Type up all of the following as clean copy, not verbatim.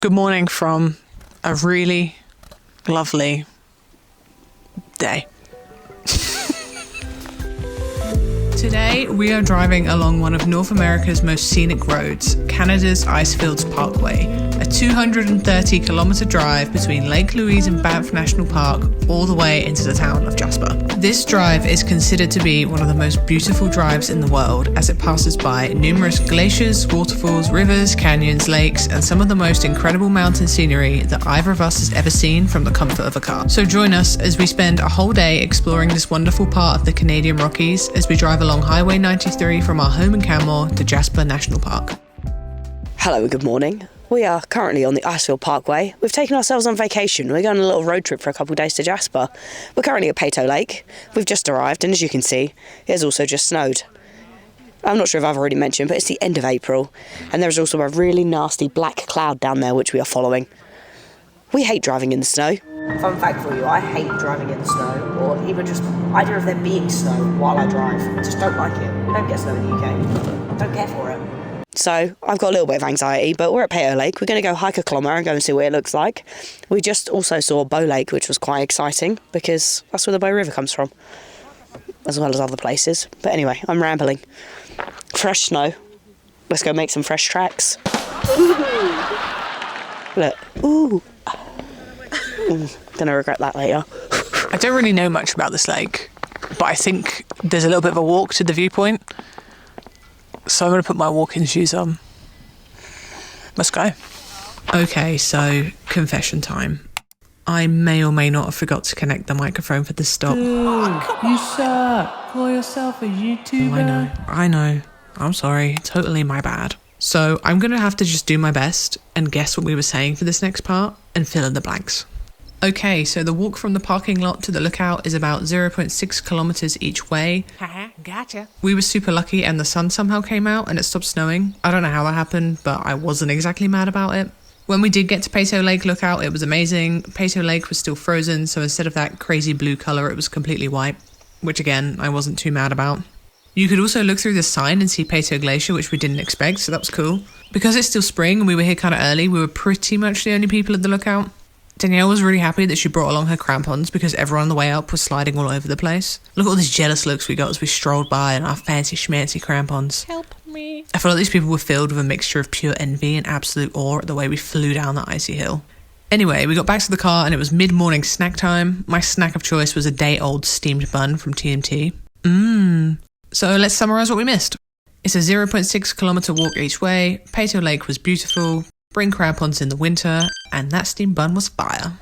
Good morning from a really lovely day. Today we are driving along one of North America's most scenic roads, Canada's Icefields Parkway, a 230-kilometre drive between Lake Louise and Banff National Park all the way into the town of Jasper. This drive is considered to be one of the most beautiful drives in the world as it passes by numerous glaciers, waterfalls, rivers, canyons, lakes, and some of the most incredible mountain scenery that either of us has ever seen from the comfort of a car. So join us as we spend a whole day exploring this wonderful part of the Canadian Rockies as we drive along Highway 93 from our home in Canmore to Jasper National Park. Hello and good morning. We are currently on the Icefields Parkway. We've taken ourselves on vacation. We're going on a little road trip for a couple of days to Jasper. We're currently at Peyto Lake. We've just arrived, and as you can see, it has also just snowed. I'm not sure if I've already mentioned, but it's the end of April, and there's also a really nasty black cloud down there which we are following. We hate driving in the snow. Fun fact for you, I hate driving in the snow, or even just the idea of there being snow while I drive. I just don't like it. We don't get snow in the UK. Don't care for it. So I've got a little bit of anxiety, but we're at Peyto Lake. We're going to go hike a kilometre and go and see what it looks like. We just also saw Bow Lake, which was quite exciting because that's where the Bow River comes from, as well as other places. But anyway, I'm rambling. Fresh snow. Let's go make some fresh tracks. Ooh. Look. Ooh. Gonna regret that later. I don't really know much about this lake, but I think there's a little bit of a walk to the viewpoint. So I'm going to put my walking shoes on. Let's go. Okay, so confession time. I may or may not have forgot to connect the microphone for this stop. Dude, you suck. Call yourself a YouTuber. Oh, I know. I'm sorry. Totally my bad. So I'm going to have to just do my best and guess what we were saying for this next part and fill in the blanks. Okay, so the walk from the parking lot to the lookout is about 0.6 kilometres each way. Gotcha. We were super lucky and the sun somehow came out and it stopped snowing. I don't know how that happened, but I wasn't exactly mad about it. When we did get to Peyto Lake lookout, it was amazing. Peyto Lake was still frozen, so instead of that crazy blue colour, it was completely white, which again, I wasn't too mad about. You could also look through the sign and see Peyto Glacier, which we didn't expect, so that was cool. Because it's still spring and we were here kind of early, we were pretty much the only people at the lookout. Danielle was really happy that she brought along her crampons because everyone on the way up was sliding all over the place. Look at all these jealous looks we got as we strolled by in our fancy schmancy crampons. Help me. I feel like these people were filled with a mixture of pure envy and absolute awe at the way we flew down that icy hill. Anyway, we got back to the car and it was mid-morning snack time. My snack of choice was a day-old steamed bun from TMT. So let's summarise what we missed. It's a 0.6 kilometre walk each way. Peyto Lake was beautiful. Bring crampons in the winter, and that steamed bun was fire.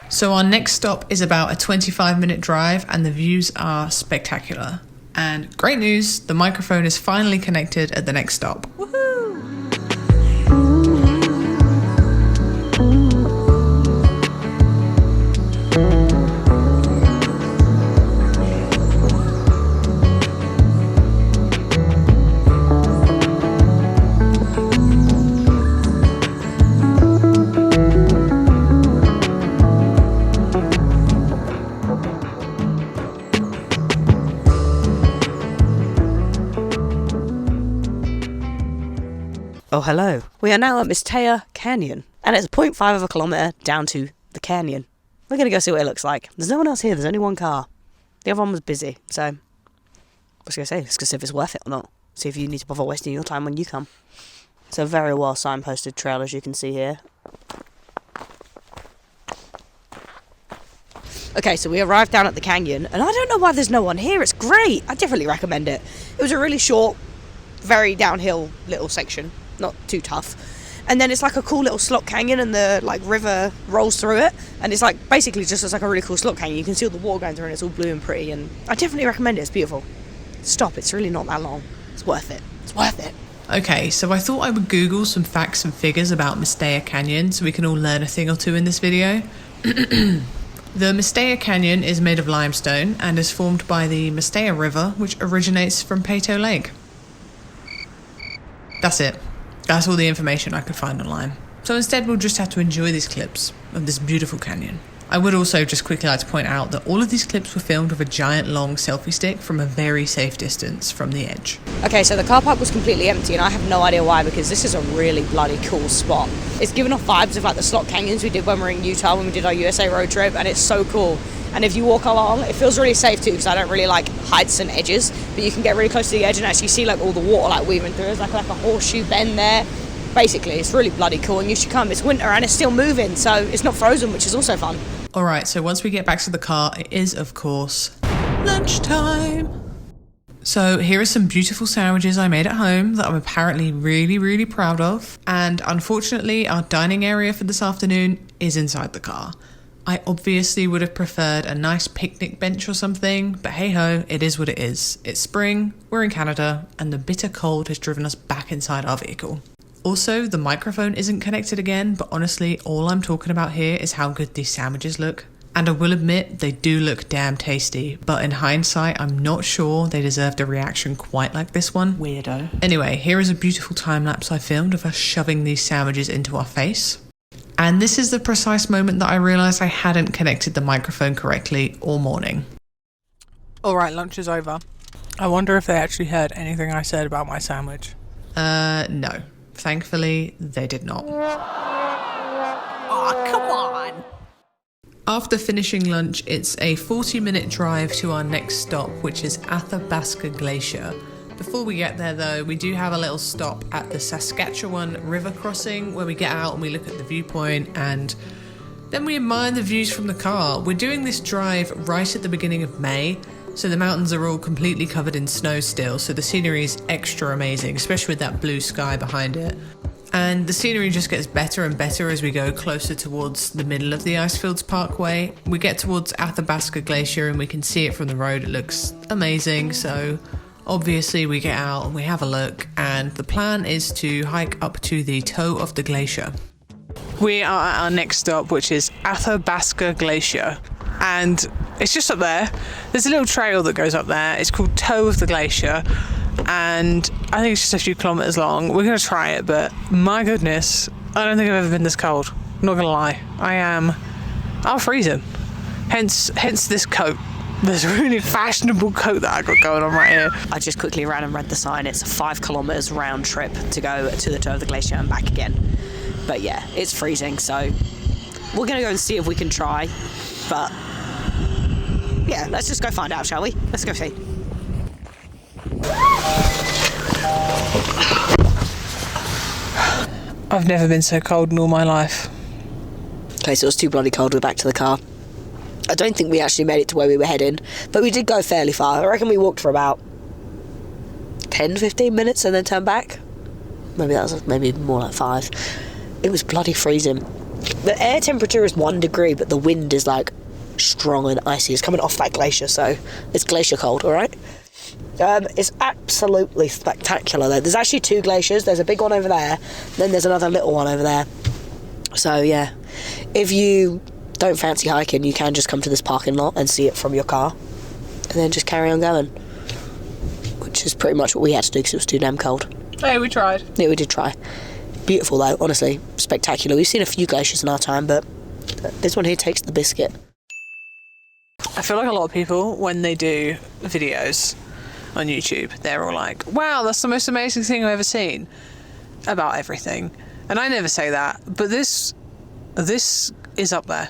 So our next stop is about a 25-minute drive, and the views are spectacular. And great news, the microphone is finally connected at the next stop. Woohoo! Oh, hello. We are now at Mistaya Canyon, and it's 0.5 of a kilometre down to the canyon. We're going to go see what it looks like. There's no one else here. There's only one car. The other one was busy, so I was going to say, let's go see if it's worth it or not. See if you need to bother wasting your time when you come. It's a very well signposted trail, as you can see here. Okay, so we arrived down at the canyon, and I don't know why there's no one here. It's great. I definitely recommend it. It was a really short, very downhill little section. Not too tough, and then it's like a cool little slot canyon, and the river rolls through it, and it's like basically just like a really cool slot canyon. You can see all the water going through, and it's all blue and pretty, and I definitely recommend it. It's beautiful. Stop, it's really not that long. It's worth it. It's worth it. Okay, so I thought I would Google some facts and figures about Mistaya Canyon so we can all learn a thing or two in this video. The Mistaya Canyon is made of limestone and is formed by the Mistaya River, which originates from Peyto Lake. That's it. That's all the information I could find online. So instead we'll just have to enjoy these clips of this beautiful canyon. I would also just quickly like to point out that all of these clips were filmed with a giant long selfie stick from a very safe distance from the edge. Okay, so the car park was completely empty, and I have no idea why, because this is a really bloody cool spot. It's given off vibes of like the slot canyons we did when we were in Utah when we did our USA road trip, and it's so cool. And if you walk along, it feels really safe too, because I don't really like heights and edges, but you can get really close to the edge and actually see like all the water like weaving through. There's like a horseshoe bend there. Basically, it's really bloody cool, and you should come. It's winter and it's still moving, so it's not frozen, which is also fun. Alright, so once we get back to the car, it is, of course, lunchtime. So here are some beautiful sandwiches I made at home that I'm apparently really, really proud of. And unfortunately, our dining area for this afternoon is inside the car. I obviously would have preferred a nice picnic bench or something, but hey ho, it is what it is. It's spring, we're in Canada, and the bitter cold has driven us back inside our vehicle. Also, the microphone isn't connected again, but honestly, all I'm talking about here is how good these sandwiches look. And I will admit, they do look damn tasty, but in hindsight, I'm not sure they deserved a reaction quite like this one. Weirdo. Anyway, here is a beautiful time-lapse I filmed of us shoving these sandwiches into our face. And this is the precise moment that I realised I hadn't connected the microphone correctly all morning. Alright, lunch is over. I wonder if they actually heard anything I said about my sandwich. No. Thankfully, they did not. Oh, come on! After finishing lunch, it's a 40-minute drive to our next stop, which is Athabasca Glacier. Before we get there though, we do have a little stop at the Saskatchewan River crossing where we get out and we look at the viewpoint and then we admire the views from the car. We're doing this drive right at the beginning of May, so the mountains are all completely covered in snow still, so the scenery is extra amazing, especially with that blue sky behind it. And the scenery just gets better and better as we go closer towards the middle of the Icefields Parkway. We get towards Athabasca Glacier and we can see it from the road. It looks amazing, so obviously we get out and we have a look, and the plan is to hike up to the toe of the glacier. We are at our next stop, which is Athabasca Glacier. And it's just up there. There's a little trail that goes up there. It's called Toe of the Glacier. And I think it's just a few kilometres long. We're going to try it, but my goodness, I don't think I've ever been this cold. Not going to lie. I'm freezing. Hence this coat. This really fashionable coat that I got going on right here. I just quickly ran and read the sign. It's a 5 kilometres round trip to go to the toe of the glacier and back again. But yeah, it's freezing, so we're going to go and see if we can try. But yeah, let's just go find out, shall we? Let's go see. I've never been so cold in all my life. Okay, so it was too bloody cold. We're back to the car. I don't think we actually made it to where we were heading, but we did go fairly far. I reckon we walked for about 10-15 minutes and then turned back. Maybe that was maybe more like 5. It was bloody freezing. The air temperature is 1 degree, but the wind is like strong and icy. It's coming off that glacier, so it's glacier cold, alright? It's absolutely spectacular though. There's actually 2 glaciers. There's a big one over there, then there's another little one over there. So yeah, if you don't fancy hiking, you can just come to this parking lot and see it from your car and then just carry on going, which is pretty much what we had to do because it was too damn cold. Hey, we tried. Yeah, we did try. Beautiful though, honestly, spectacular. We've seen a few glaciers in our time, but this one here takes the biscuit. I feel like a lot of people, when they do videos on YouTube, they're all like, wow, that's the most amazing thing I've ever seen about everything. And I never say that, but this is up there.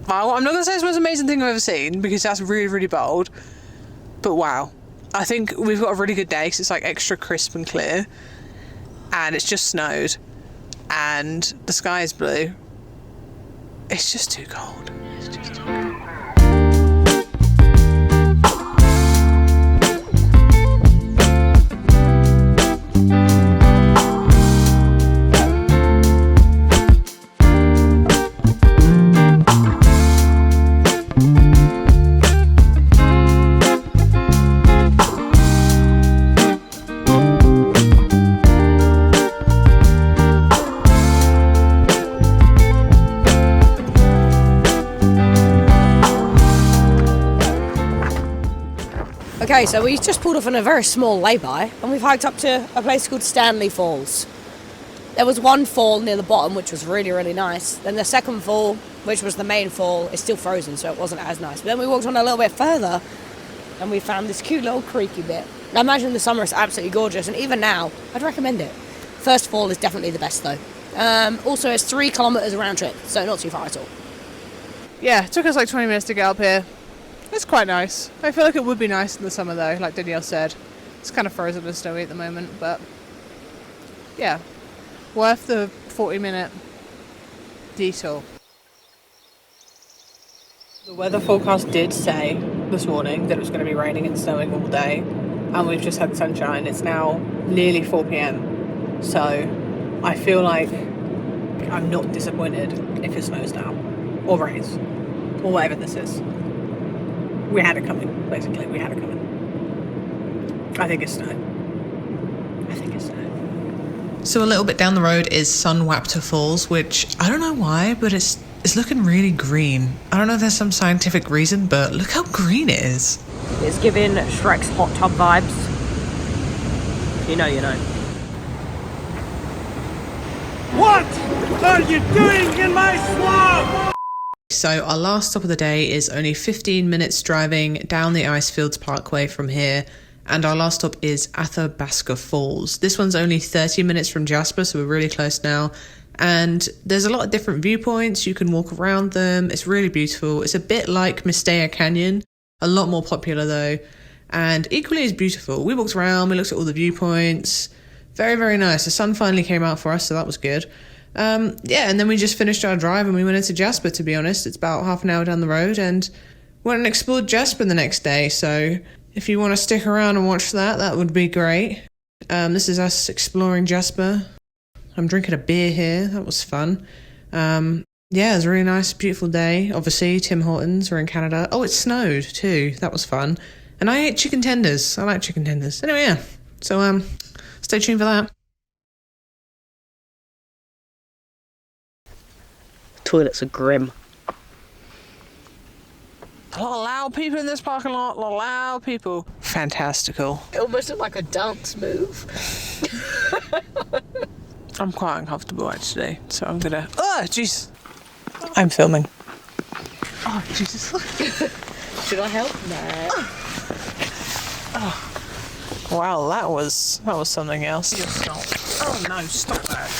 Well, I'm not going to say it's the most amazing thing I've ever seen, because that's really, really bold. But wow. I think we've got a really good day, because it's like extra crisp and clear. And it's just snowed. And the sky is blue. It's just too cold. It's just too cold. Okay, so we just pulled off on a very small lay-by and we've hiked up to a place called Stanley Falls. There was one fall near the bottom, which was really, really nice. Then the second fall, which was the main fall, is still frozen, so it wasn't as nice. But then we walked on a little bit further, and we found this cute little creaky bit. I imagine the summer is absolutely gorgeous, and even now, I'd recommend it. First fall is definitely the best, though. Also, it's 3 kilometres round trip, so not too far at all. Yeah, it took us like 20 minutes to get up here. It's quite nice. I feel like it would be nice in the summer, though, like Danielle said. It's kind of frozen and snowy at the moment, but yeah, worth the 40-minute detour. The weather forecast did say this morning that it was going to be raining and snowing all day, and we've just had sunshine. It's now nearly 4 p.m, so I feel like I'm not disappointed if it snows now, or rains, or whatever this is. We had it coming, basically. We had it coming. I think it's snowing. So a little bit down the road is Sunwapta Falls, which I don't know why, but it's looking really green. I don't know if there's some scientific reason, but look how green it is. It's giving Shrek's hot tub vibes. You know. What are you doing in my swamp? So our last stop of the day is only 15 minutes driving down the Icefields Parkway from here, and our last stop is Athabasca Falls. This one's only 30 minutes from Jasper, so we're really close now. And there's a lot of different viewpoints. You can walk around them. It's really beautiful. It's a bit like Mistaya Canyon, a lot more popular though, and equally as beautiful. We walked around, we looked at all the viewpoints. Very, very nice. The sun finally came out for us, so that was good. And then we just finished our drive and we went into Jasper, to be honest. It's about half an hour down the road, and went and explored Jasper the next day. So if you want to stick around and watch that, that would be great. This is us exploring Jasper. I'm drinking a beer here. That was fun. It was a really nice, beautiful day. Obviously, Tim Hortons. We're in Canada. Oh, it snowed too. That was fun. And I ate chicken tenders. I like chicken tenders. Anyway, yeah. So stay tuned for that. Toilets are grim. A lot of loud people in this parking lot. A lot of loud people. Fantastical. It almost looked like a dance move. I'm quite uncomfortable actually, so I'm gonna. Oh, jeez. I'm filming. Oh, Jesus. Should I help? No. Wow, that was something else. Oh no, stop that.